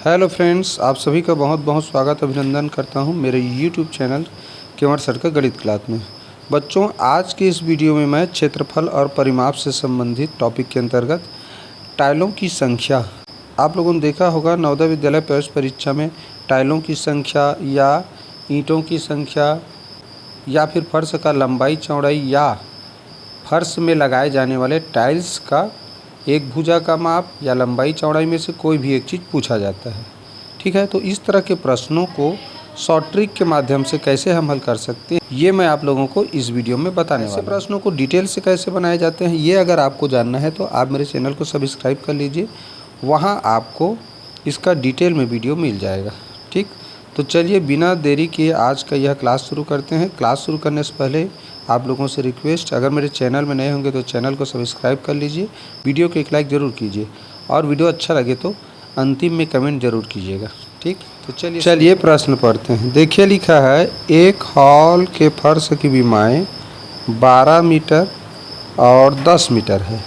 Hello friends, आप सभी का बहुत बहुत स्वागत अभिनंदन करता हूं मेरे यूट्यूब चैनल केवट सर का गणित क्लास में। बच्चों, आज के इस वीडियो में मैं क्षेत्रफल और परिमाप से संबंधित टॉपिक के अंतर्गत टाइलों की संख्या, आप लोगों ने देखा होगा नवोदय विद्यालय प्रवेश परीक्षा में टाइलों की संख्या या ईंटों की संख्या या फिर फर्श का लंबाई चौड़ाई या फर्श में लगाए जाने वाले टाइल्स का एक भुजा का माप या लंबाई चौड़ाई में से कोई भी एक चीज़ पूछा जाता है। ठीक है, तो इस तरह के प्रश्नों को शॉर्ट ट्रिक के माध्यम से कैसे हम हल कर सकते हैं, ये मैं आप लोगों को इस वीडियो में बताने वाला हूं। ऐसे प्रश्नों को डिटेल से कैसे बनाए जाते हैं, ये अगर आपको जानना है तो आप मेरे चैनल को सब्सक्राइब कर लीजिए, वहाँ आपको इसका डिटेल में वीडियो मिल जाएगा। ठीक, तो चलिए बिना देरी किए आज का यह क्लास शुरू करते हैं। क्लास शुरू करने से पहले आप लोगों से रिक्वेस्ट, अगर मेरे चैनल में नए होंगे तो चैनल को सब्सक्राइब कर लीजिए, वीडियो को एक लाइक ज़रूर कीजिए और वीडियो अच्छा लगे तो अंतिम में कमेंट ज़रूर कीजिएगा। ठीक, तो चलिए प्रश्न पढ़ते हैं। देखिए लिखा है, एक हॉल के फर्श की विमाएँ 12 मीटर और 10 मीटर है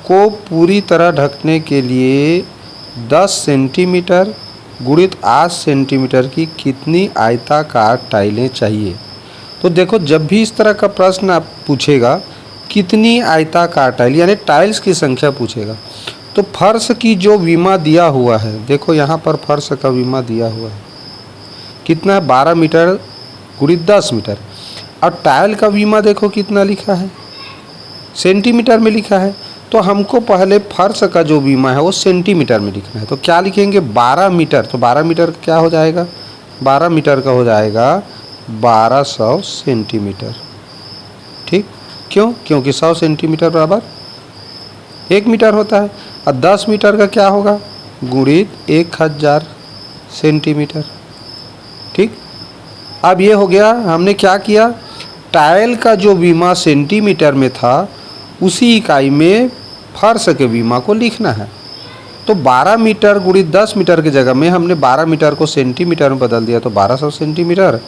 को पूरी तरह ढकने के लिए 10 सेंटीमीटर गुणित 8 सेंटीमीटर की कितनी आयताकार टाइलें चाहिए। तो देखो, जब भी इस तरह का प्रश्न आप पूछेगा कितनी आयताकार टाइल यानी टाइल्स की संख्या पूछेगा, तो फर्श की जो विमा दिया हुआ है, देखो यहाँ पर फर्श का विमा दिया हुआ है कितना है, 12 मीटर गुणित 10 मीटर। और टाइल का विमा देखो कितना लिखा है, सेंटीमीटर में लिखा है। तो हमको पहले फर्श का जो विमा है वो सेंटीमीटर में लिखना है। तो क्या लिखेंगे, 12 मीटर। तो 12 मीटर क्या हो जाएगा, 12 मीटर का हो जाएगा 1200 सेंटीमीटर। ठीक, क्यों? क्योंकि 100 सेंटीमीटर बराबर 1 मीटर होता है। और 10 मीटर का क्या होगा, गुणित 1000 सेंटीमीटर। ठीक, अब ये हो गया, हमने क्या किया, टाइल का जो विमा सेंटीमीटर में था उसी इकाई में फर्श के विमा को लिखना है। तो 12 मीटर गुणित 10 मीटर की जगह में हमने 12 मीटर को सेंटीमीटर में बदल दिया तो 1200 सेंटीमीटर,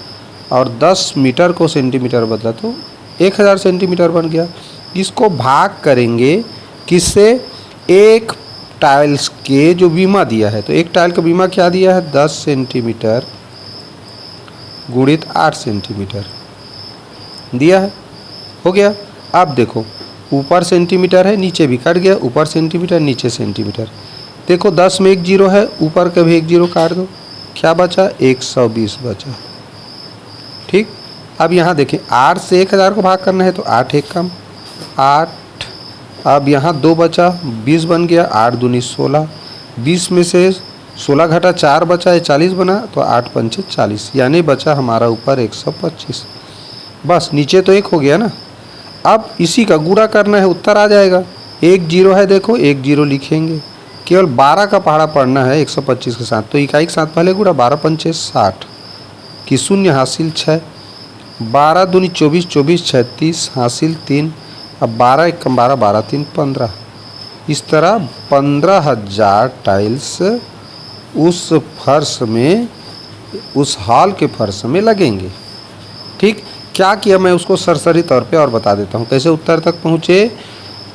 और 10 मीटर को सेंटीमीटर बदला तो 1000 सेंटीमीटर बन गया। इसको भाग करेंगे किससे, एक टाइल्स के जो बीमा दिया है। तो एक टाइल का बीमा क्या दिया है, 10 सेंटीमीटर गुणित 8 सेंटीमीटर दिया है, हो गया। अब देखो, ऊपर सेंटीमीटर है, नीचे भी कट गया, ऊपर सेंटीमीटर नीचे सेंटीमीटर। देखो 10 में एक जीरो है, ऊपर का भी एक जीरो काट दो, क्या बचा, 120 बचा। ठीक, अब यहाँ देखें, 8 से 1000 को भाग करना है तो 8 एक कम 8। अब यहाँ 2 बचा, 20 बन गया, 8 दूनी 16, 20 में से 16 घटा 4 बचा है, 40 बना, तो 8 पंचे 40, यानी बचा हमारा ऊपर 125। बस, नीचे तो एक हो गया ना। अब इसी का गुणा करना है, उत्तर आ जाएगा। एक जीरो है, देखो एक जीरो लिखेंगे, केवल 12 का पहाड़ा पढ़ना है 125 के साथ, तो इकाई के साथ पहले गुणा, 12 पंचे 60 की शून्य हासिल 6, 12 दूनी 24, 24 6 30 हासिल 3। अब 12 एक कम 12, 12 3 15। इस तरह 15,000 टाइल्स उस फर्श में, उस हॉल के फर्श में लगेंगे। ठीक, क्या किया, मैं उसको सरसरी तौर पे और बता देता हूँ कैसे उत्तर तक पहुँचे।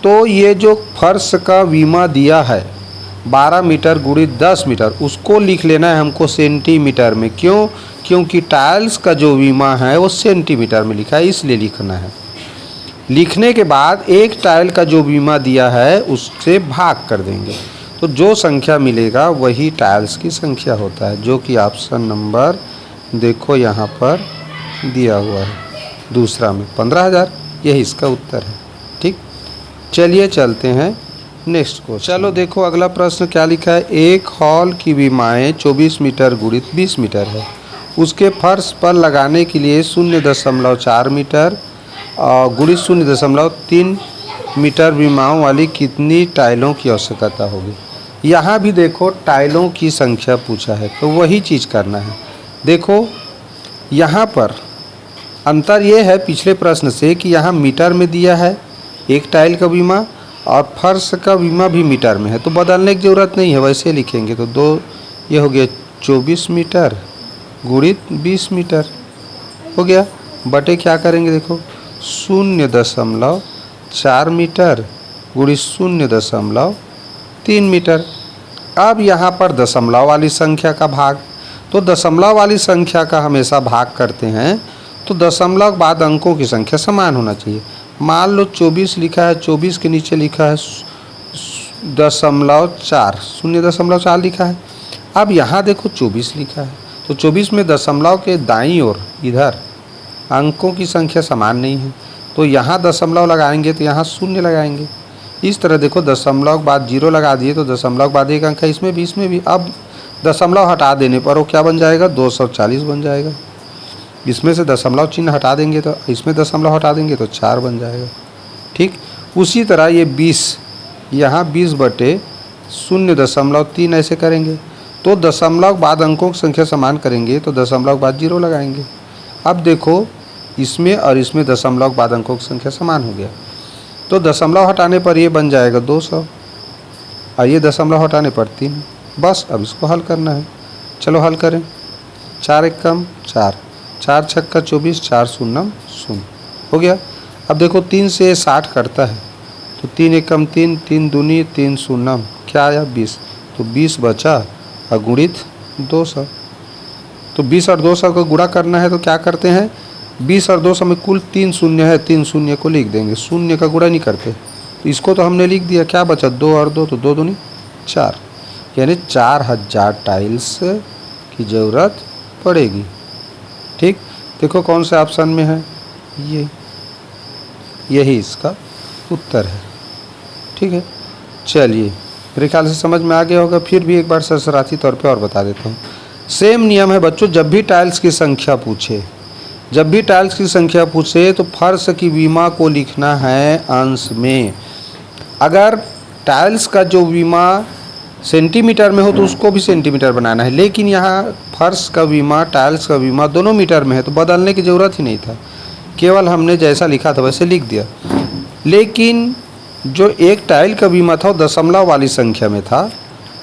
तो ये जो फर्श का विमा दिया है 12 मीटर गुणित 10 मीटर, उसको लिख लेना है हमको सेंटीमीटर में। क्यों? क्योंकि टाइल्स का जो विमा है वो सेंटीमीटर में लिखा है, इसलिए लिखना है। लिखने के बाद एक टाइल का जो विमा दिया है उससे भाग कर देंगे, तो जो संख्या मिलेगा वही टाइल्स की संख्या होता है, जो कि ऑप्शन नंबर देखो यहाँ पर दिया हुआ है, दूसरा में 15,000, यही इसका उत्तर है। ठीक, चलिए चलते हैं नेक्स्ट क्वेश्चन। चलो देखो अगला प्रश्न क्या लिखा है, एक हॉल की विमाएँ 24 मीटर गुणित 20 मीटर है, उसके फर्श पर लगाने के लिए 0.4 मीटर गुणित 0.3 मीटर विमाओं वाली कितनी टाइलों की आवश्यकता होगी। यहाँ भी देखो टाइलों की संख्या पूछा है, तो वही चीज़ करना है। देखो यहाँ पर अंतर ये है पिछले प्रश्न से कि यहाँ मीटर में दिया है एक टाइल का बीमा और फर्श का विमा भी मीटर में है, तो बदलने की ज़रूरत नहीं है, वैसे लिखेंगे। तो 2 ये हो गया 24 मीटर गुणित 20 मीटर हो गया, बटे क्या करेंगे, देखो 0.4 मीटर गुणित 0.3 मीटर। अब यहाँ पर दशमलव वाली संख्या का भाग, तो दशमलव वाली संख्या का हमेशा भाग करते हैं तो दशमलव बाद अंकों की संख्या समान होना चाहिए। मान लो 24 लिखा है, 24 के नीचे लिखा है 0.4, 0.4 लिखा है। अब यहाँ देखो 24 लिखा है, तो 24 में दशमलव के दाईं ओर इधर अंकों की संख्या समान नहीं है, तो यहाँ दशमलव लगाएंगे तो यहाँ शून्य लगाएंगे। इस तरह देखो दशमलव के बाद 0 लगा दिए तो दशमलव के बाद एक अंक है, इसमें भी। अब दशमलव हटा देने पर वो क्या बन जाएगा, 240 बन जाएगा। इसमें से दशमलव चिन्ह हटा देंगे तो इसमें दशमलव हटा देंगे तो 4 बन जाएगा। ठीक, उसी तरह ये 20, यहाँ 20/0.3 ऐसे करेंगे तो दशमलव बाद अंकों की संख्या समान करेंगे तो दशमलव बाद 0 लगाएंगे। अब देखो इसमें और इसमें दशमलव बाद अंकों की संख्या समान हो गया, तो दशमलव हटाने पर ये बन जाएगा 200 और ये दशमलव हटाने पर 3। बस अब इसको हल करना है। चलो हल करें। 4 एकम 4, 4 छक्का 24, 4 शून्यम 0 हो गया। अब देखो 3 से 60 कटता है तो 3 एकम 3, 3 दूनी 3 शून्यम क्या आया 20, तो 20 बचा और गुणित 200। तो 20 और 200 को गुणा करना है तो क्या करते हैं, 20 और 200 में कुल 3 शून्य है, 3 शून्य को लिख देंगे, शून्य का गुणा नहीं करते। तो इसको तो हमने लिख दिया, क्या बचा 2 और 2 तो 2 दूनी 4, यानी 4000 टाइल्स की ज़रूरत पड़ेगी। ठीक, देखो कौन से ऑप्शन में है, यही इसका उत्तर है। ठीक है, चलिए मेरे ख्याल से समझ में आ गया होगा, फिर भी एक बार सरसराती तौर पे और बता देता हूँ। सेम नियम है बच्चों, जब भी टाइल्स की संख्या पूछे तो फर्श की विमा को लिखना है अंश में। अगर टाइल्स का जो विमा सेंटीमीटर में हो तो उसको भी सेंटीमीटर बनाना है, लेकिन यहाँ फर्श का विमा टाइल्स का विमा दोनों मीटर में है तो बदलने की ज़रूरत ही नहीं था, केवल हमने जैसा लिखा था वैसे लिख दिया। लेकिन जो एक टाइल का विमा था वो दशमलव वाली संख्या में था,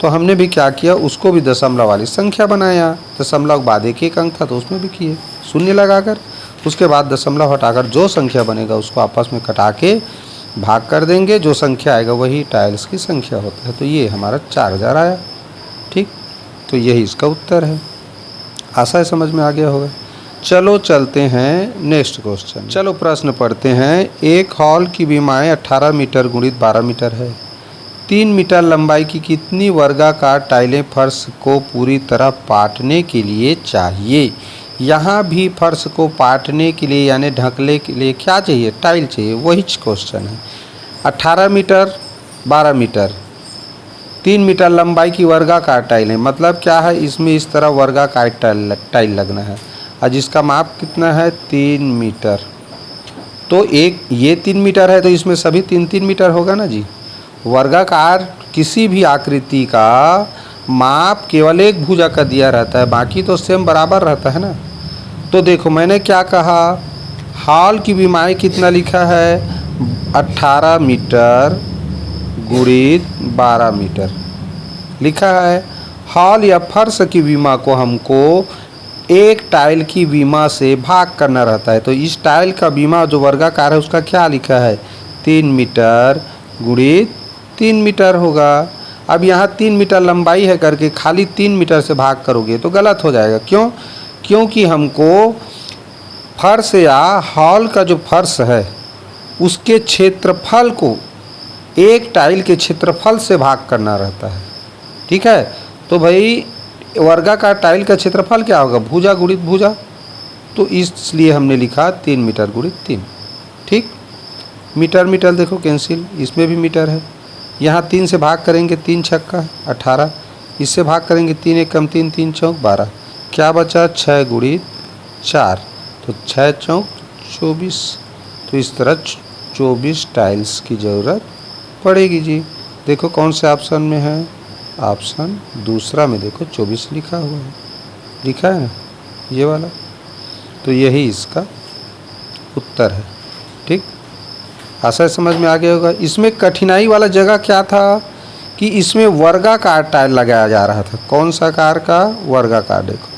तो हमने भी क्या किया, उसको भी दशमलव वाली संख्या बनाया। दशमलव बाद एक अंक था तो उसमें भी किए शून्य लगाकर, उसके बाद दशमलव हटाकर जो संख्या बनेगा उसको आपस में कटा के भाग कर देंगे, जो संख्या आएगा वही टाइल्स की संख्या होता है। तो ये हमारा 4000 आया। ठीक, तो यही इसका उत्तर है। आशा है समझ में आ गया होगा। चलो चलते हैं नेक्स्ट क्वेश्चन। चलो प्रश्न पढ़ते हैं। एक हॉल की विमाएँ 18 मीटर गुणित 12 मीटर है। 3 मीटर लंबाई की कितनी वर्गाकार टाइलें फर्श को पूरी तरह पाटने के लिए चाहिए। यहाँ भी फर्श को पाटने के लिए यानी ढकने के लिए क्या चाहिए, टाइल चाहिए, वही क्वेश्चन है। 18 मीटर 12 मीटर 3 मीटर लंबाई की वर्गाकार टाइलें, मतलब क्या है, इसमें इस तरह वर्गाकार टाइल लगना है और जिसका माप कितना है 3 मीटर। तो एक ये 3 मीटर है तो इसमें सभी 3-3 मीटर होगा ना जी। वर्गाकार किसी भी आकृति का माप केवल एक भुजा का दिया रहता है, बाकी तो सेम बराबर रहता है ना। तो देखो मैंने क्या कहा, हॉल की विमाएँ कितना लिखा है 18 मीटर गुणित 12 मीटर लिखा है। हॉल या फर्श की विमा को हमको एक टाइल की विमा से भाग करना रहता है, तो इस टाइल का विमा जो वर्गाकार है उसका क्या लिखा है 3 मीटर गुणित 3 मीटर होगा। अब यहाँ 3 मीटर लंबाई है करके खाली 3 मीटर से भाग करोगे तो गलत हो जाएगा। क्यों? क्योंकि हमको फर्श या हॉल का जो फर्श है उसके क्षेत्रफल को एक टाइल के क्षेत्रफल से भाग करना रहता है। ठीक है, तो भाई वर्गाकार टाइल का क्षेत्रफल क्या होगा, भुजा गुणित भुजा, तो इसलिए हमने लिखा 3 मीटर गुणित 3। ठीक, मीटर मीटर देखो कैंसिल, इसमें भी मीटर है। यहाँ 3 से भाग करेंगे 3 छक्का 18, इससे भाग करेंगे 3 एकम 3, 3 चौक 12, क्या बचा 6 गुणित 4, तो 6 चौक 24। तो इस तरह 24 टाइल्स की ज़रूरत पड़ेगी जी। देखो कौन से ऑप्शन में है, ऑप्शन दूसरा में देखो 24 लिखा हुआ है, लिखा है ना ये वाला, तो यही इसका उत्तर है। ठीक, आशा समझ में आ गया होगा। इसमें कठिनाई वाला जगह क्या था कि इसमें वर्गाकार टाइल लगाया जा रहा था। कौन सा आकार का, वर्गाकार। देखो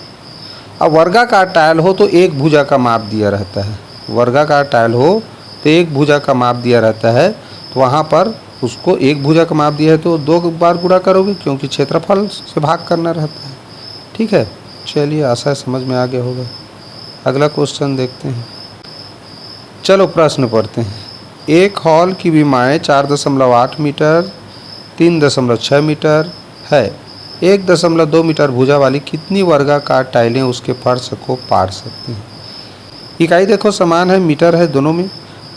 अब वर्गाकार टाइल हो तो एक भुजा का माप दिया रहता है, वर्गाकार टाइल हो तो एक भुजा का माप दिया रहता है, तो वहाँ पर उसको एक भुजा का माप दिया है तो 2 बार गुणा करोगे, क्योंकि क्षेत्रफल से भाग करना रहता है। ठीक है, चलिए आशा है समझ में आ गया होगा। अगला क्वेश्चन देखते हैं। चलो प्रश्न पढ़ते हैं। एक हॉल की विमाएँ 4.8 मीटर, 3.6 मीटर है। 1.2 मीटर भुजा वाली कितनी वर्गाकार टाइलें उसके फर्श को पार सकती हैं? इकाई देखो समान है, मीटर है दोनों में।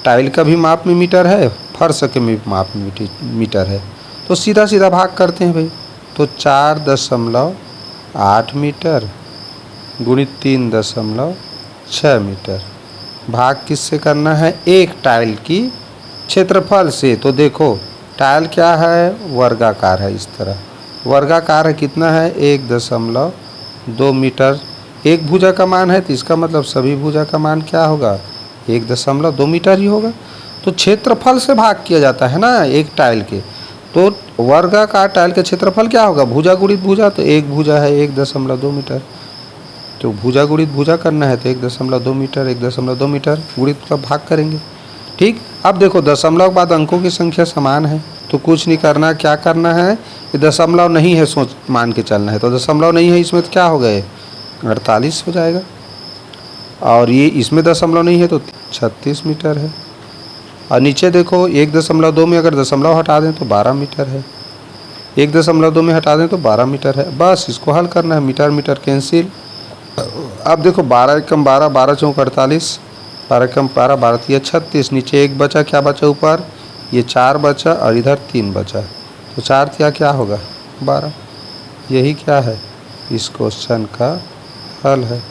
टाइल का भी माप में मीटर है, फर्श के भी माप में मीटर है। तो सीधा सीधा भाग करते हैं भाई। तो 4.8 मीटर गुणित 3.6 मीटर, भाग किससे करना है? एक टाइल की क्षेत्रफल से। तो देखो टाइल क्या है? वर्गाकार है। इस तरह वर्गाकार है, कितना है? 1.2 मीटर। एक भुजा का मान है तो इसका मतलब सभी भुजा का मान क्या होगा? 1.2 मीटर ही होगा। तो क्षेत्रफल से भाग किया जाता है ना एक टाइल के। तो वर्गाकार टाइल का क्षेत्रफल क्या होगा? भुजा गुणित भुजा। तो एक भुजा है 1.2 मीटर, तो भुजा गुणित भुजा करना है तो 1.2 मीटर, 1.2 मीटर गुणित का भाग करेंगे। ठीक, अब देखो दशमलव के बाद अंकों की संख्या समान है तो कुछ नहीं करना। क्या करना है? ये दशमलव नहीं है, सोच मान के चलना है। तो दशमलव नहीं है, इसमें तो क्या हो गए? 48 हो जाएगा। और ये इसमें दशमलव नहीं है तो 36 मीटर है। और नीचे देखो 1.2 में अगर दशमलव हटा दें तो 12 मीटर है। 1.2 में हटा दें तो 12 मीटर है। बस इसको हल करना है, मीटर मीटर कैंसिल। अब देखो 12 एकम 12, 12 चौक 48, 12 एकम 12, 12 तिया 36। नीचे 1 बचा, क्या बचा ऊपर? ये 4 बचा और इधर 3 बचा। तो 4 तिया क्या होगा? 12। यही क्या है? इस क्वेश्चन का हल है।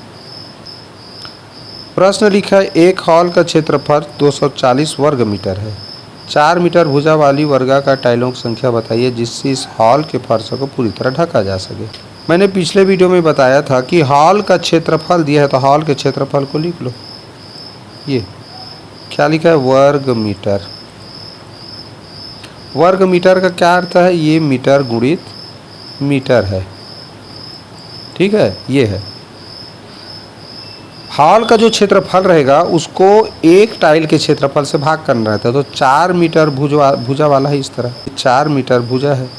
प्रश्न लिखा है एक हॉल का क्षेत्रफल 240 वर्ग मीटर है। 4 मीटर भुजा वाली वर्गाकार टाइलों की संख्या बताइए जिससे इस हॉल के फर्श को पूरी तरह ढका जा सके। मैंने पिछले वीडियो में बताया था कि हॉल का क्षेत्रफल दिया है तो हॉल के क्षेत्रफल को लिख लो। ये क्या लिखा है? वर्ग मीटर। वर्ग मीटर का क्या अर्थ है? ये मीटर गुणित मीटर है। ठीक है, ये है हॉल का जो क्षेत्रफल रहेगा उसको एक टाइल के क्षेत्रफल से भाग करना रहता है। तो 4 मीटर भुजा वाला है, इस तरह 4 मीटर भुजा है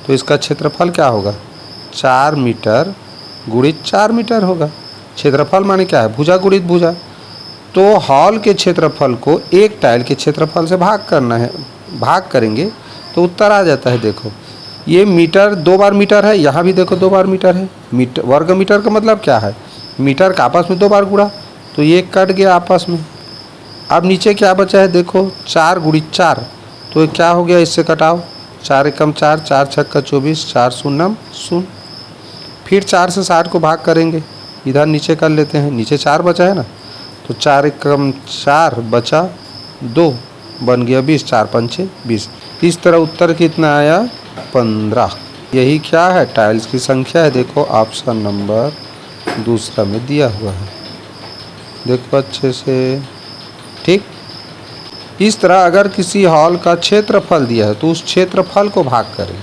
तो इसका क्षेत्रफल क्या होगा? 4 मीटर गुणित 4 मीटर होगा। क्षेत्रफल माने क्या है? भुजा गुणित भुजा। तो हॉल के क्षेत्रफल को एक टाइल के क्षेत्रफल से भाग करना है, भाग करेंगे तो उत्तर आ जाता है। देखो ये मीटर 2 बार मीटर है, यहाँ भी देखो 2 बार मीटर है। मीटर वर्ग मीटर का मतलब क्या है? मीटर का आपस में 2 बार गुणा, तो ये कट गया आपस में। अब नीचे क्या बचा है? देखो 4 गुणित 4, तो ये क्या हो गया? इससे कटाओ। 4 एकम 4, 4 छक्का 24, 4 शून्यम 0। फिर 4 से 60 को भाग करेंगे, इधर नीचे कर लेते हैं। नीचे 4 बचा है ना, तो 4 एकम 4 बचा 2, बन गया 20, 4 पंचे 20। इस तरह उत्तर कितना आया? 15। यही क्या है? टाइल्स की संख्या है। देखो ऑप्शन नंबर दूसरा में दिया हुआ है, देखो अच्छे से। ठीक, इस तरह अगर किसी हॉल का क्षेत्रफल दिया है तो उस क्षेत्रफल को भाग करें।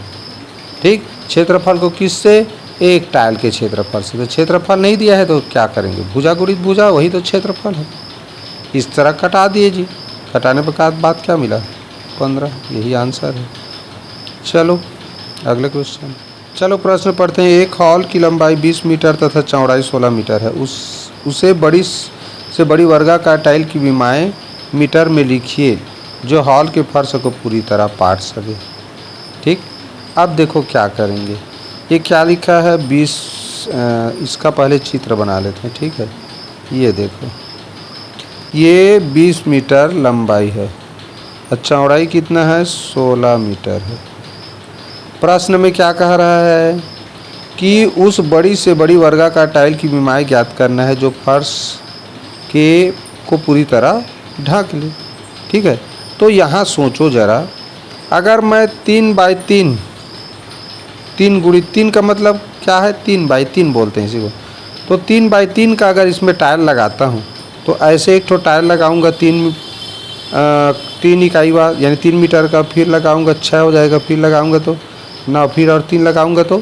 ठीक, क्षेत्रफल को किससे? एक टाइल के क्षेत्रफल से। तो क्षेत्रफल नहीं दिया है तो क्या करेंगे? भुजा गुणित भुजा, वही तो क्षेत्रफल है। इस तरह कटा दिए जी। कटाने पर बात क्या मिला? 15। यही आंसर है। चलो अगले क्वेश्चन। चलो प्रश्न पढ़ते हैं। एक हॉल की लंबाई 20 मीटर तथा चौड़ाई 16 मीटर है। उसे बड़ी से बड़ी वर्गाकार टाइल की विमाएँ मीटर में लिखिए जो हॉल के फर्श को पूरी तरह पाट सके। ठीक, अब देखो क्या करेंगे। ये क्या लिखा है? 20, इसका पहले चित्र बना लेते हैं। ठीक है, ये देखो ये 20 मीटर लंबाई है और चौड़ाई कितना है? 16 मीटर है। प्रश्न में क्या कह रहा है कि उस बड़ी से बड़ी वर्गाकार टाइल की विमाएँ ज्ञात करना है जो फर्श के को पूरी तरह ढक ले। ठीक है, तो यहाँ सोचो ज़रा, अगर मैं 3 बाई 3, 3 गुणित 3 का मतलब क्या है? 3 बाई 3 बोलते हैं इसी को। तो 3 बाई 3 का अगर इसमें टाइल लगाता हूँ तो ऐसे एक ठो टाइल लगाऊंगा 3 इकाई बाद, यानी 3 मीटर का। फिर लगाऊंगा 6 हो जाएगा, फिर लगाऊंगा तो 9, फिर और 3 लगाऊंगा तो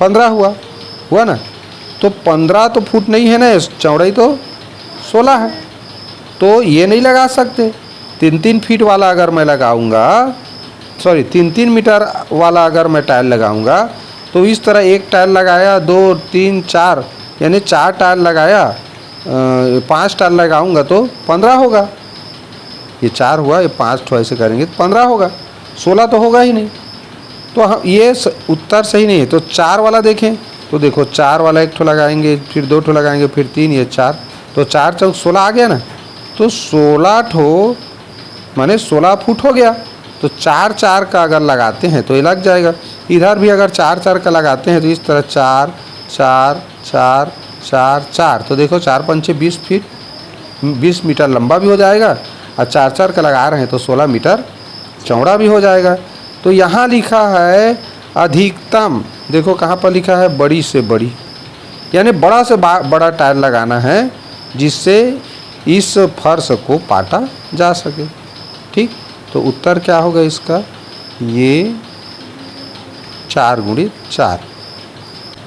15 हुआ ना। तो 15 तो फुट नहीं है ना, चौड़ाई तो 16 है। तो ये नहीं लगा सकते। 3-3 फीट वाला अगर मैं लगाऊंगा सॉरी 3-3 मीटर वाला अगर मैं टाइल लगाऊंगा तो इस तरह एक टाइल लगाया, 2, 3, 4 यानी 4 टाइल लगाया, 5 टाइल लगाऊंगा तो 15 होगा। ये 4 हुआ, ये 5 ठो ऐसे करेंगे तो 15 होगा, 16 तो होगा ही नहीं। तो हम ये उत्तर सही नहीं है। तो 4 वाला देखें तो देखो 4 वाला एक ठो लगाएंगे, फिर 2 ठो लगाएंगे, फिर 3, ये 4, तो 4 चौक 16 आ गया ना। तो 16 ठो माने 16 फुट हो गया। तो 4-4 का अगर लगाते हैं तो ये लग जाएगा। इधर भी अगर 4-4 का लगाते हैं तो इस तरह 4, 4, 4, 4, 4, तो देखो 4 पंचे 20 फीट, 20 मीटर लंबा भी हो जाएगा, और 4-4 का लगा रहे हैं तो 16 मीटर चौड़ा भी हो जाएगा। तो यहाँ लिखा है अधिकतम, देखो कहाँ पर लिखा है, बड़ी से बड़ी, यानी बड़ा से बड़ा टायर लगाना है जिससे इस फर्श को पाटा जा सके। ठीक, तो उत्तर क्या होगा इसका, ये 4 गुणित 4,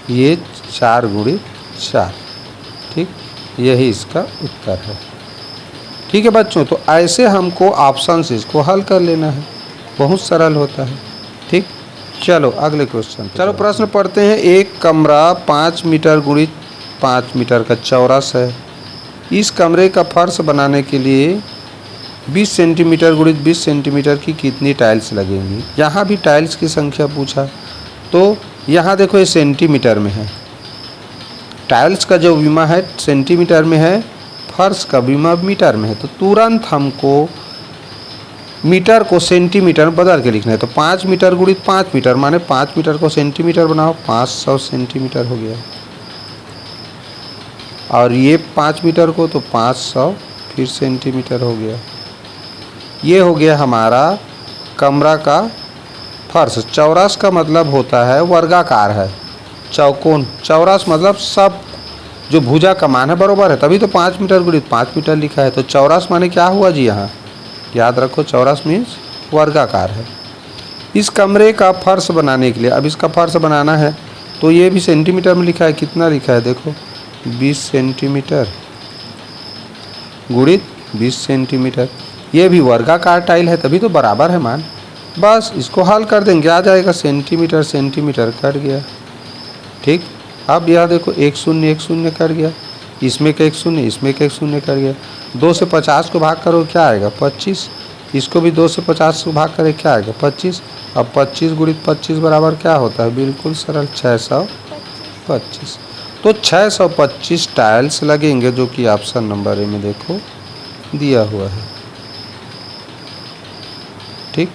ये 4 गुणित 4। ठीक, यही इसका उत्तर है। ठीक है बच्चों, तो ऐसे हमको ऑप्शन से इसको हल कर लेना है, बहुत सरल होता है। ठीक, चलो अगले क्वेश्चन। चलो प्रश्न पढ़ते हैं। एक कमरा 5 मीटर गुणित 5 मीटर का चौरस है। इस कमरे का फर्श बनाने के लिए 20 सेंटीमीटर गुणित 20 सेंटीमीटर की कितनी टाइल्स लगेंगी। यहाँ भी टाइल्स की संख्या पूछा, तो यहाँ देखो ये सेंटीमीटर में है, टाइल्स का जो विमा है सेंटीमीटर में है, फर्श का विमा मीटर में है। तो तुरंत हमको मीटर को सेंटीमीटर में बदल के लिखना है। तो 5 मीटर गुणित 5 मीटर माने 5 मीटर को सेंटीमीटर बनाओ, 500 सेंटीमीटर हो गया। और ये 5 मीटर को तो 500 फिर सेंटीमीटर हो गया। ये हो गया हमारा कमरा का फर्श। चौरस का मतलब होता है वर्गाकार है, चौकोन, चौरस मतलब सब जो भुजा का मान है बराबर है, तभी तो 5 मीटर गुणित 5 मीटर लिखा है। तो चौरस माने क्या हुआ जी, यहाँ याद रखो, चौरस मीन्स वर्गाकार है। इस कमरे का फर्श बनाने के लिए, अब इसका फर्श बनाना है तो ये भी सेंटीमीटर में लिखा है, कितना लिखा है देखो, 20 सेंटीमीटर गुणित 20 सेंटीमीटर। ये भी वर्गाकार टाइल है तभी तो बराबर है मान। बस इसको हल कर देंगे, आ जाएगा सेंटीमीटर सेंटीमीटर कट गया। ठीक, अब यह देखो 1 शून्य 1 शून्य कट गया, इसमें का 1 शून्य, इसमें का 1 शून्य कट गया। 2 से 50 को भाग करो क्या आएगा, 25। इसको भी 2 से 50 को भाग करें क्या आएगा, 25। अब 25 गुणित 25 बराबर क्या होता है, बिल्कुल सरल 625। तो 625 टाइल्स लगेंगे, जो कि ऑप्शन नंबर ए में देखो दिया हुआ है। ठीक,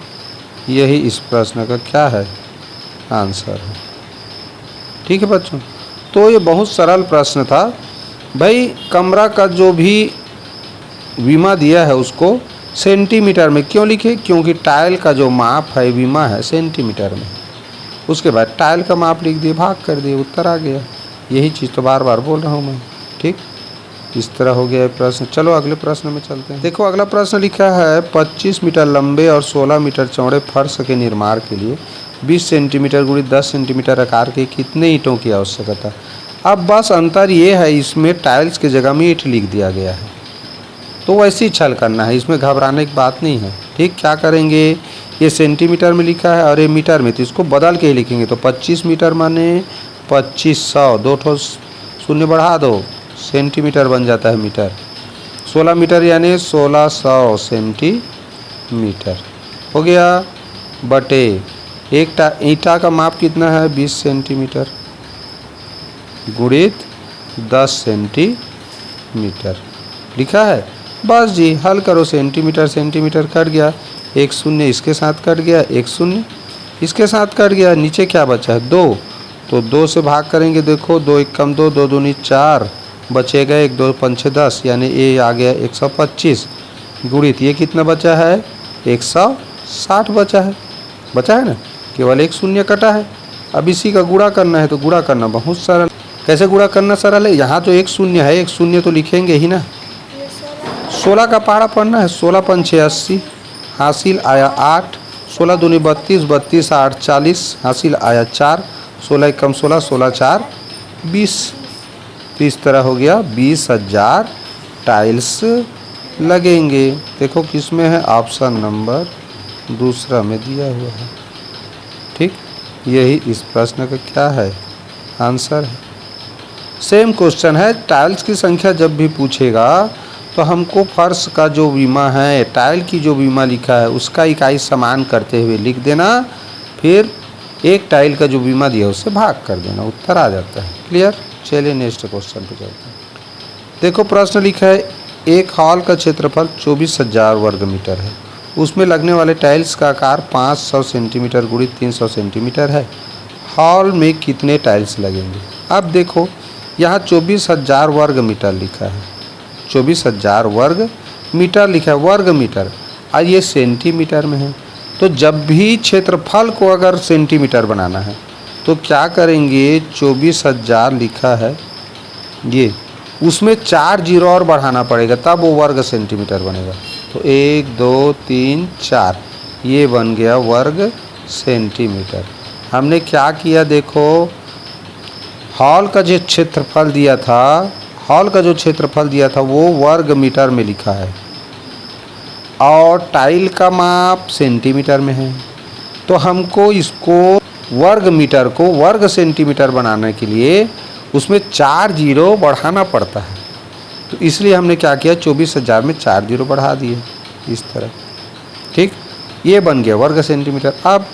यही इस प्रश्न का क्या है, आंसर है। ठीक है बच्चों, तो ये बहुत सरल प्रश्न था भाई। कमरा का जो भी विमा दिया है उसको सेंटीमीटर में क्यों लिखे, क्योंकि टाइल का जो माप है विमा है सेंटीमीटर में। उसके बाद टाइल का माप लिख दिए, भाग कर दिए, उत्तर आ गया। यही चीज़ तो बार बार बोल रहा हूँ मैं। ठीक, इस तरह हो गया प्रश्न। चलो अगले प्रश्न में चलते हैं। देखो अगला प्रश्न लिखा है 25 मीटर लंबे और 16 मीटर चौड़े फर्श के निर्माण के लिए 20 सेंटीमीटर गुणित 10 सेंटीमीटर आकार के कितने ईंटों की आवश्यकता। अब बस अंतर ये है, इसमें टाइल्स की जगह में ईंट लिख दिया गया है, तो वैसे ही छल करना है, इसमें घबराने की बात नहीं है। ठीक, क्या करेंगे, ये सेंटीमीटर में लिखा है और ये मीटर में, तो इसको बदल के ही लिखेंगे। तो 25 मीटर माने 2500, 2 ठो शून्य बढ़ा दो, सेंटीमीटर बन जाता है मीटर। 16 मीटर यानी 1600 सेंटीमीटर हो गया, बटे एक ईंटा का माप कितना है, 20 सेंटीमीटर गुणित 10 सेंटीमीटर लिखा है। बस जी हल करो, सेंटीमीटर सेंटीमीटर कट गया, 1 शून्य इसके साथ कट गया, 1 शून्य इसके साथ कट गया, नीचे क्या बचा है 2, तो 2 से भाग करेंगे, देखो 2 1 कम 2, 2 दूनी 4, बचेगा 1 2 पंचे 10, यानी ये आ गया 125 गुणित ये कितना बचा है, 160 बचा है ना, केवल 1 शून्य कटा है। अब इसी का गुणा करना है, तो गुणा करना बहुत सरल। कैसे गुणा करना सरल है, यहाँ तो 1 शून्य है, 1 शून्य तो लिखेंगे ही ना। 16 का पहाड़ा पढ़ना है, 16 पंचे 80, हासिल आया 8, 16 दूनी 32, 32 8 40, हासिल आया 4, 16 कम 16, 16 4 20। तो इस तरह हो गया 20,000 टाइल्स लगेंगे। देखो किस में है, ऑप्शन नंबर दूसरा में दिया हुआ है। ठीक, यही इस प्रश्न का क्या है, आंसर है। सेम क्वेश्चन है, टाइल्स की संख्या जब भी पूछेगा तो हमको फर्श का जो बीमा है, टाइल की जो बीमा लिखा है उसका इकाई समान करते हुए लिख देना, फिर एक टाइल का जो बीमा दिया उससे भाग कर देना, उत्तर आ जाता है। क्लियर। चलिए नेक्स्ट क्वेश्चन पे चलते हैं। देखो प्रश्न लिखा है, एक हॉल का क्षेत्रफल 24,000 वर्ग मीटर है, उसमें लगने वाले टाइल्स का आकार 500 सेंटीमीटर गुणित 300 सेंटीमीटर है, हॉल में कितने टाइल्स लगेंगे। अब देखो यहाँ 24,000 वर्ग मीटर लिखा है, 24,000 वर्ग मीटर लिखा है, वर्ग मीटर, और ये सेंटीमीटर में है। तो जब भी क्षेत्रफल को अगर सेंटीमीटर बनाना है तो क्या करेंगे, 24,000 लिखा है ये, उसमें 4 जीरो और बढ़ाना पड़ेगा तब वो वर्ग सेंटीमीटर बनेगा। तो 1 2 3 4 ये बन गया वर्ग सेंटीमीटर। हमने क्या किया, देखो हॉल का जो क्षेत्रफल दिया था, हॉल का जो क्षेत्रफल दिया था वो वर्ग मीटर में लिखा है और टाइल का माप सेंटीमीटर में है। तो हमको इसको वर्ग मीटर को वर्ग सेंटीमीटर बनाने के लिए उसमें 4 जीरो बढ़ाना पड़ता है। तो इसलिए हमने क्या किया, 24,000 में 4 जीरो बढ़ा दिए इस तरह। ठीक, ये बन गया वर्ग सेंटीमीटर। अब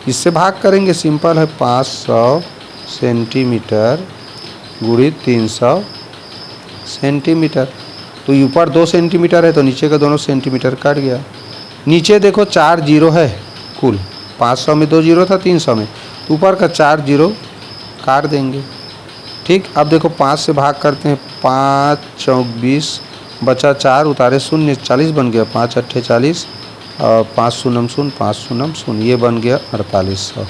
इससे भाग करेंगे, सिंपल है, 500 सेंटीमीटर गुणित 300 सेंटीमीटर। तो ऊपर 2 सेंटीमीटर है तो नीचे का दोनों सेंटीमीटर कट गया। नीचे देखो 4 जीरो है कुल, 500 में 2 जीरो था, 300 में, ऊपर का 4 जीरो काट देंगे। ठीक, अब देखो 5 से भाग करते हैं, 5 चौक 20, बचा 4, उतारे 0, 40 बन गया, 5 अट्ठे 40 और 5 शून्य शून्य, 5 शून्य शून्य, ये बन गया 4800।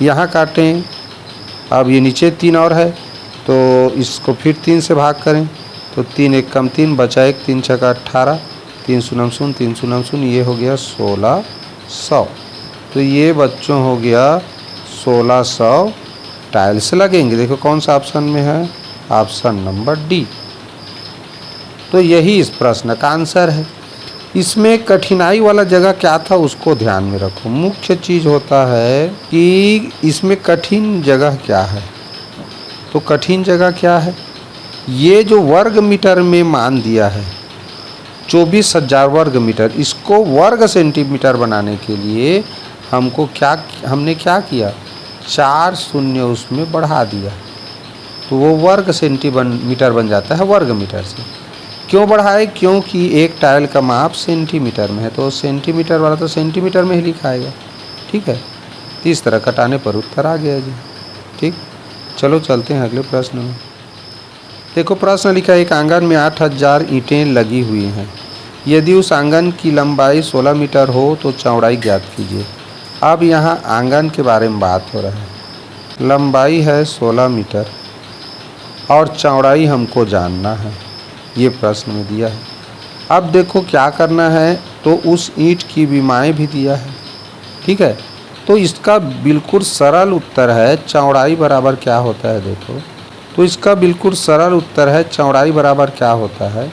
यहाँ काटें, अब ये नीचे 3 और है तो इसको फिर 3 से भाग करें, तो 3 एक कम 3, बचा 1, 3 छक्का 18, 3 शून्य शून्य, 3 शून्य शून्य, ये हो गया 1600। तो ये बच्चों हो गया 1600 टाइल्स लगेंगे। देखो कौन सा ऑप्शन में है, ऑप्शन नंबर डी। तो यही इस प्रश्न का आंसर है। इसमें कठिनाई वाला जगह क्या था उसको ध्यान में रखो। मुख्य चीज़ होता है कि इसमें कठिन जगह क्या है। तो कठिन जगह क्या है, ये जो वर्ग मीटर में मान दिया है 24,000 वर्ग मीटर, इसको वर्ग सेंटीमीटर बनाने के लिए हमने क्या किया, 4 शून्य उसमें बढ़ा दिया, तो वो वर्ग सेंटीमीटर बन जाता है वर्ग मीटर से। क्यों बढ़ाए, क्योंकि एक टाइल का माप सेंटीमीटर में है, तो सेंटीमीटर वाला तो सेंटीमीटर में ही लिखाएगा। ठीक है, तो इस तरह कटाने पर उत्तर आ गया जी। ठीक, चलो चलते हैं अगले प्रश्न में। देखो प्रश्न लिखा है, एक आंगन में 8,000 ईंटें लगी हुई हैं, यदि उस आंगन की लंबाई 16 मीटर हो तो चौड़ाई ज्ञात कीजिए। अब यहाँ आंगन के बारे में बात हो रहा है, लंबाई है 16 मीटर और चौड़ाई हमको जानना है, ये प्रश्न में दिया है। अब देखो क्या करना है, तो उस ईंट की विमाएँ भी दिया है। ठीक है, तो इसका बिल्कुल सरल उत्तर है चौड़ाई बराबर क्या होता है। देखो तो इसका बिल्कुल सरल उत्तर है चौड़ाई बराबर क्या होता है।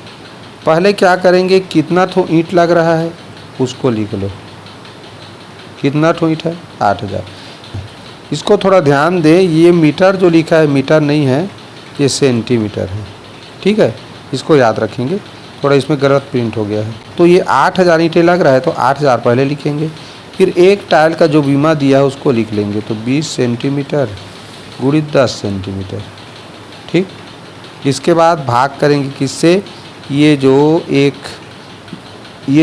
पहले क्या करेंगे, कितना ठो ईंट लग रहा है उसको लिख लो, कितना ठो ईंट है, 8,000। इसको थोड़ा ध्यान दें, ये मीटर जो लिखा है मीटर नहीं है, ये सेंटीमीटर है। ठीक है, इसको याद रखेंगे, थोड़ा इसमें गलत प्रिंट हो गया है। तो ये 8,000 ईंटें लग रहा है तो 8,000 पहले लिखेंगे, फिर एक टाइल का जो बीमा दिया है उसको लिख लेंगे, तो 20 सेंटीमीटर गुणित 10 सेंटीमीटर। ठीक, इसके बाद भाग करेंगे किससे, ये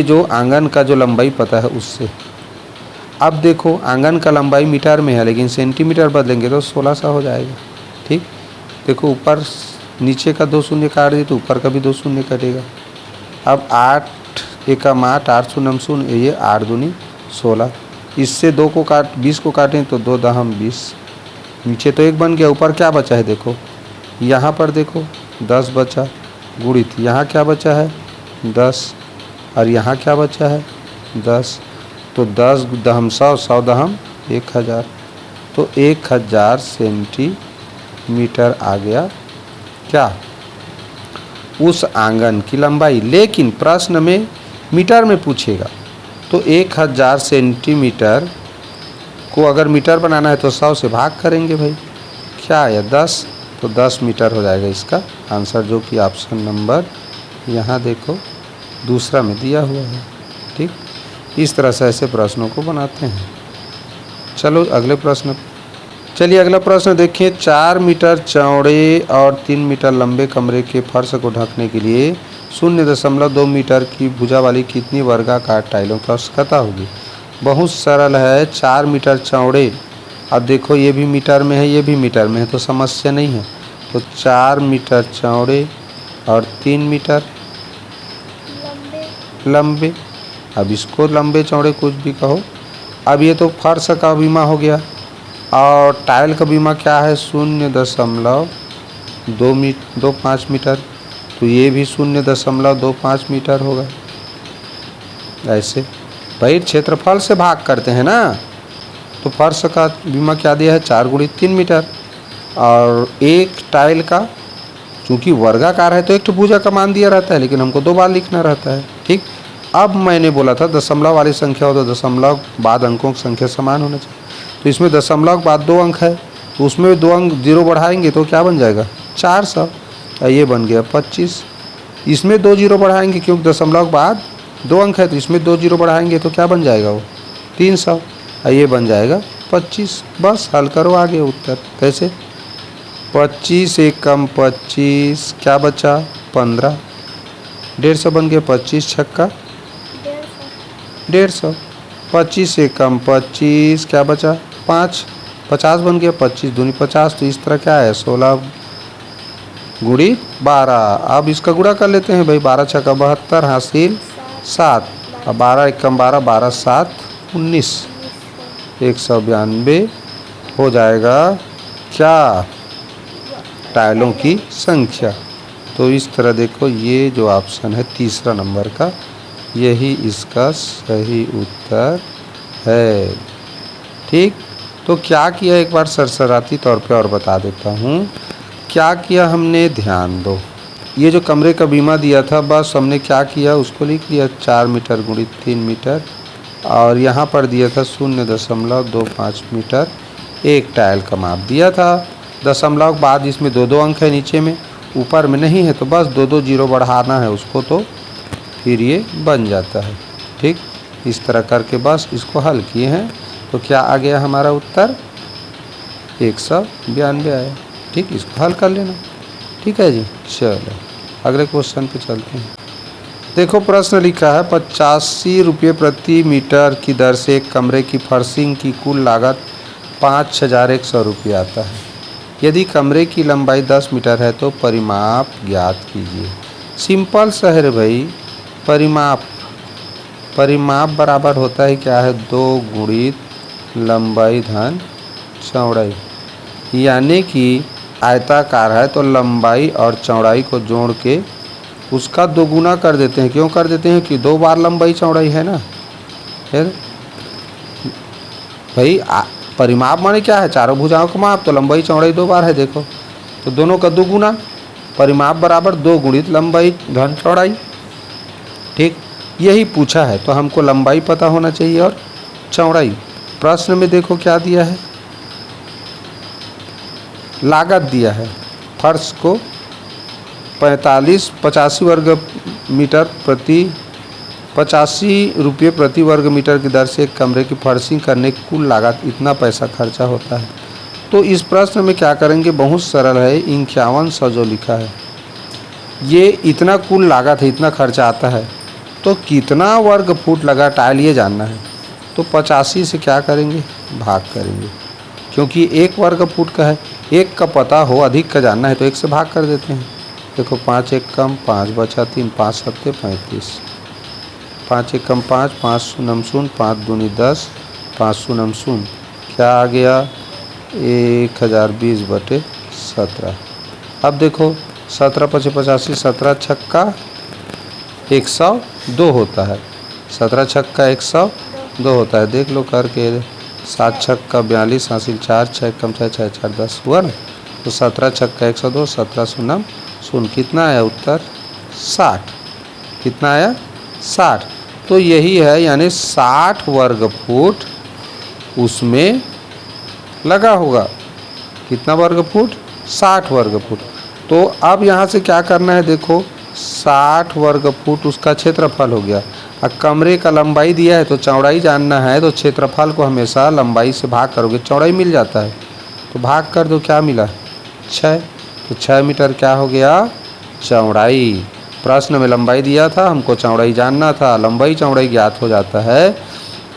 जो आंगन का जो लंबाई पता है उससे। अब देखो आंगन का लंबाई मीटर में है लेकिन सेंटीमीटर बदलेंगे तो 1600 हो जाएगा। ठीक, देखो ऊपर नीचे का 2 शून्य काट दिए तो ऊपर का भी 2 शून्य कटेगा। अब 8 एकम 8, 8 शून्य शून्य, ये 8 दूनी 16, इससे 2 को 20 को काटें तो 2 दहम 20, नीचे तो 1 बन गया, ऊपर क्या बचा है देखो, यहाँ पर देखो 10 बचा, गुणित यहाँ क्या बचा है 10 और यहाँ क्या बचा है 10, तो 10 दहम 100, 100 दहम 1000, तो 1000 सेंटीमीटर आ गया क्या, उस आंगन की लंबाई। लेकिन प्रश्न में मीटर में पूछेगा तो 1000 सेंटीमीटर को अगर मीटर बनाना है तो 100 से भाग करेंगे भाई। क्या आया 10, तो 10 मीटर हो जाएगा इसका आंसर, जो कि ऑप्शन नंबर यहाँ देखो दूसरा में दिया हुआ है। ठीक, इस तरह से ऐसे प्रश्नों को बनाते हैं। चलो अगले प्रश्न, चलिए अगला प्रश्न देखिए। 4 मीटर चौड़े और 3 मीटर लंबे कमरे के फर्श को ढकने के लिए 0.2 मीटर की भुजा वाली कितनी वर्गाकार टाइलों की आवश्यकता होगी? बहुत सरल है। 4 मीटर चौड़े, अब देखो ये भी मीटर में है, ये भी मीटर में है, तो समस्या नहीं है। तो 4 मीटर चौड़े और 3 मीटर लंबे। अब इसको लंबे चौड़े कुछ भी कहो। अब ये तो फर्श का बीमा हो गया, और टाइल का बीमा क्या है? 0.25 मीटर, तो ये भी 0.25 मीटर होगा। ऐसे भाई क्षेत्रफल से भाग करते हैं ना, तो फर्श का बीमा क्या दिया है? 4 × 3 मीटर, और एक टाइल का चूँकि वर्गाकार है तो एक भुजा का मान दिया रहता है, लेकिन हमको 2 बार लिखना रहता है। ठीक, अब मैंने बोला था दशमलव वाली संख्या हो तो दशमलव बाद अंकों की संख्या समान होना चाहिए, तो इसमें दशमलव के बाद 2 अंक है, तो उसमें 2 अंक 0 बढ़ाएंगे तो क्या बन जाएगा? 400, ये बन गया 25। इसमें 2 0 बढ़ाएंगे क्योंकि दशमलव के बाद 2 अंक है, तो इसमें 2 0 बढ़ाएंगे तो क्या बन जाएगा? वो 300, ये बन जाएगा 25। बस हल करो आगे उत्तर। कैसे? 25 × 25 क्या बचा? 15, 150 बन गया। 25 छक्का 150, 25 × 25 क्या बचा? 5, 50 बन गया। 25 दूनी 50, तो इस तरह क्या है? 16 × 12। अब इसका गुणा कर लेते हैं भाई। 12 छक्का 72 हासिल 7, अब 12 × 12, 12 7 19, 192 हो जाएगा क्या? टाइलों की संख्या। तो इस तरह देखो ये जो ऑप्शन है तीसरा नंबर का, यही इसका सही उत्तर है। ठीक, तो क्या किया एक बार सरसराती तौर पे और बता देता हूँ। क्या किया हमने, ध्यान दो। ये जो कमरे का बीमा दिया था, बस हमने क्या किया उसको लिख लिया 4 मीटर × 3 मीटर, और यहाँ पर दिया था 0.25 मीटर। एक टाइल का माप दिया था। दशमलव के बाद इसमें 2 अंक है, नीचे में, ऊपर में नहीं है, तो बस 2 0 बढ़ाना है उसको, तो फिर ये बन जाता है। ठीक, इस तरह करके बस इसको हल किए हैं। तो क्या आ गया हमारा उत्तर? 192 आया। ठीक, इसको हल कर लेना। ठीक है जी, चलो अगले क्वेश्चन पे चलते हैं। देखो प्रश्न लिखा है 85 रुपये प्रति मीटर की दर से एक कमरे की फर्शिंग की कुल लागत 5100 रुपये आता है। यदि कमरे की लंबाई 10 मीटर है तो परिमाप ज्ञात कीजिए। सिंपल सा है भाई। परिमाप बराबर होता है क्या है? 2 × लंबाई धन चौड़ाई, यानी कि आयताकार है तो लंबाई और चौड़ाई को जोड़ के उसका 2 गुना कर देते हैं। क्यों कर देते हैं? कि 2 बार लंबाई चौड़ाई है ना। फिर भाई परिमाप माने क्या है? चारों भुजाओं का माप, तो लंबाई चौड़ाई 2 बार है। देखो तो दोनों का 2 गुना, परिमाप बराबर 2 × लंबाई धन चौड़ाई। ठीक, यही पूछा है, तो हमको लंबाई पता होना चाहिए और चौड़ाई। प्रश्न में देखो क्या दिया है, लागत दिया है फर्श को 85 रुपये प्रति वर्ग मीटर की दर से एक कमरे की फर्शिंग करने की कुल लागत इतना पैसा खर्चा होता है। तो इस प्रश्न में क्या करेंगे? बहुत सरल है। 5100 जो लिखा है, ये इतना कुल लागत है, इतना खर्चा आता है, तो कितना वर्ग फुट लगा टाइल ये जानना है। तो 85 से क्या करेंगे? भाग करेंगे, क्योंकि 1 वर्ग फुट का है। 1 का पता हो, अधिक का जानना है, तो 1 से भाग कर देते हैं। देखो 5 1 कम 5 बचा 3, 5 7 35, 5 1 कम 5, 5 0 0, 5 दूनी 10, 5 0 0, क्या आ गया? 1020/17। अब देखो 17 × 85, 17 छक्का 102 होता है। 17 छक्का 102 होता है। देख लो करके, 7 छक्का 42 हासिल 4, 6 कम 6 6 4 10 हुआ ना। तो 17 छक्का 102, 17 0 0, कितना आया उत्तर? 60। कितना आया? 60। तो यही है, यानी 60 वर्ग फुट उसमें लगा होगा। कितना वर्ग फुट? 60 वर्ग फुट। तो अब यहाँ से क्या करना है, देखो 60 वर्ग फुट उसका क्षेत्रफल हो गया। अब कमरे का लंबाई दिया है तो चौड़ाई जानना है, तो क्षेत्रफल को हमेशा लंबाई से भाग करोगे, चौड़ाई मिल जाता है। तो भाग कर दो, क्या मिला? 6। तो 6 मीटर क्या हो गया? चौड़ाई। प्रश्न में लंबाई दिया था, हमको चौड़ाई जानना था। लंबाई चौड़ाई ज्ञात हो जाता है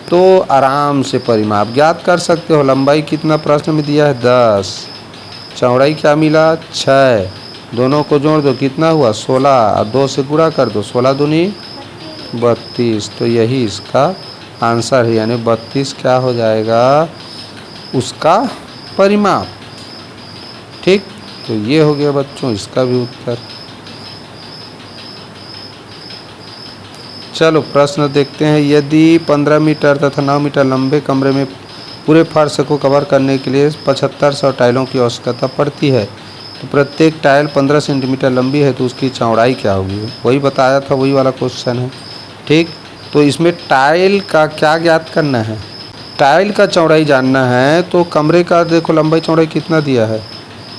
तो आराम से परिमाप ज्ञात कर सकते हो। लंबाई कितना प्रश्न में दिया है? 10। चौड़ाई क्या मिला? 6। दोनों को जोड़ दो, कितना हुआ? 16। और 2 से गुणा कर दो, 16 दूनी 32। तो यही इसका आंसर है, यानी 32 क्या हो जाएगा? उसका परिमाप। ठीक, तो ये हो गया बच्चों इसका भी उत्तर। चलो प्रश्न देखते हैं। यदि 15 मीटर तथा 9 मीटर लंबे कमरे में पूरे फर्श को कवर करने के लिए 7500 टाइलों की आवश्यकता पड़ती है, तो प्रत्येक टाइल 15 सेंटीमीटर लंबी है, तो उसकी चौड़ाई क्या होगी? वही बताया था, वही वाला क्वेश्चन है। ठीक, तो इसमें टाइल का क्या ज्ञात करना है? टाइल का चौड़ाई जानना है। तो कमरे का देखो लंबाई चौड़ाई कितना दिया है,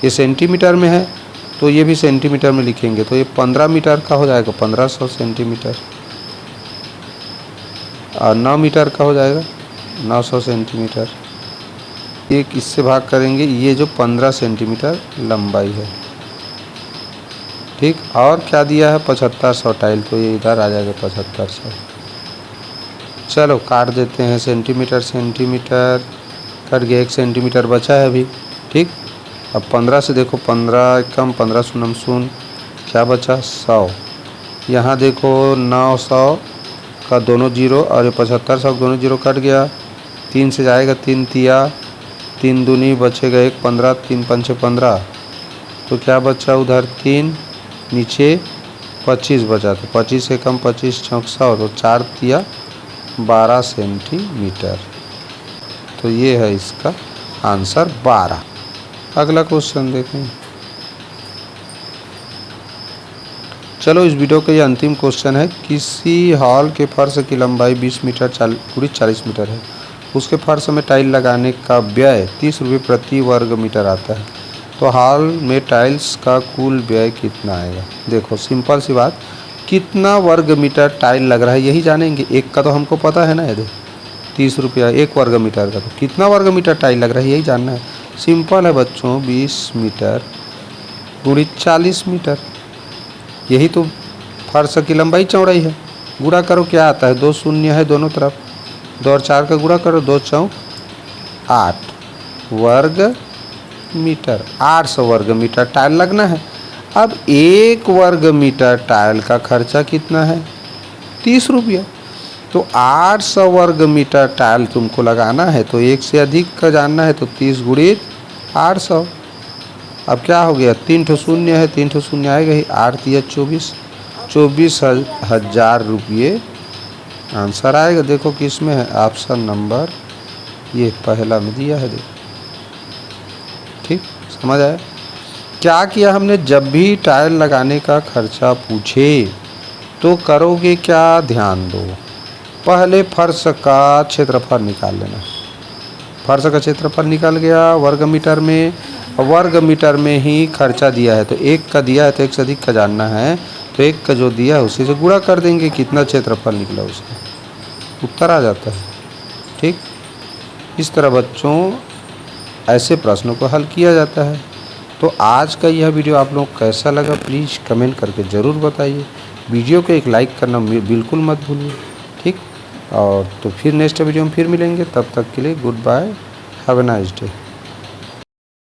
ये सेंटीमीटर में है, तो ये भी सेंटीमीटर में लिखेंगे। तो ये 15 मीटर का हो जाएगा 1500 सेंटीमीटर, और 9 मीटर का हो जाएगा 900 सेंटीमीटर। एक इससे भाग करेंगे, ये जो 15 सेंटीमीटर लंबाई है। ठीक, और क्या दिया है? 7500 टाइल, तो ये इधर आ जाएगा 7500। चलो काट देते हैं, सेंटीमीटर सेंटीमीटर कट गया, 1 सेंटीमीटर बचा है अभी। ठीक, अब 15 से देखो, 15 कम 15 शून्य शून्य, क्या बचा? 100। यहाँ देखो 900 का दोनों जीरो और ये 7500 का दोनों जीरो कट गया। 3 से जाएगा 3 तिया, 3 दूनी बचेगा 1, 15, 3 पंचे 15। तो क्या बचा उधर? 3, नीचे 25 बचा। तो 25 से कम 25 चौक 100, तो 4 तिया 12 सेंटीमीटर। तो ये है इसका आंसर 12। अगला क्वेश्चन देखें। चलो इस वीडियो का ये अंतिम क्वेश्चन है। किसी हॉल के फर्श की लंबाई 20 मीटर 40 मीटर है, उसके फर्श में टाइल लगाने का व्यय 30 रुपये प्रति वर्ग मीटर आता है, तो हॉल में टाइल्स का कुल व्यय कितना आएगा? देखो सिंपल सी बात, कितना वर्ग मीटर टाइल लग रहा है यही जानेंगे। एक का तो हमको पता है ना, यदि 30 रुपया 1 वर्ग मीटर का, तो कितना वर्ग मीटर टाइल लग रहा है यही जानना है। सिंपल है बच्चों, 20 मीटर गुणित 40 मीटर, यही तो फर्श की लंबाई चौड़ाई है। गुणा करो, क्या आता है? 2 शून्य है दोनों तरफ, 2 और 4 का गुणा करो, 2 चौक 8 वर्ग मीटर, 800 वर्ग मीटर टाइल लगना है। अब 1 वर्ग मीटर टाइल का खर्चा कितना है? 30 रुपया। तो 800 वर्ग मीटर टाइल तुमको लगाना है, तो 1 से अधिक का जानना है, तो 30 गुणित 800। अब क्या हो गया? 3 ठो शून्य है, 3 ठो शून्य आएगा ही, 8 तिया 24, 24,000 रुपये आंसर आएगा। देखो किस में है? ऑप्शन नंबर ये पहला में दिया है, देखो। ठीक, समझ आया? क्या किया हमने? जब भी टाइल लगाने का खर्चा पूछे तो करोगे क्या? ध्यान दो, पहले फर्श का क्षेत्रफल निकाल लेना। फर्श का क्षेत्रफल निकल गया वर्ग मीटर में, वर्ग मीटर में ही खर्चा दिया है, तो 1 का दिया है तो 1 से अधिक का जानना है, तो 1 का जो दिया है उसी से गुणा कर देंगे, कितना क्षेत्रफल निकला उसका उत्तर आ जाता है। ठीक, इस तरह बच्चों ऐसे प्रश्नों को हल किया जाता है। तो आज का यह वीडियो आप लोग कैसा लगा प्लीज़ कमेंट करके ज़रूर बताइए। वीडियो को एक लाइक करना बिल्कुल मत भूलिए। ठीक, और तो फिर नेक्स्ट वीडियो में फिर मिलेंगे, तब तक के लिए good bye, have a nice day.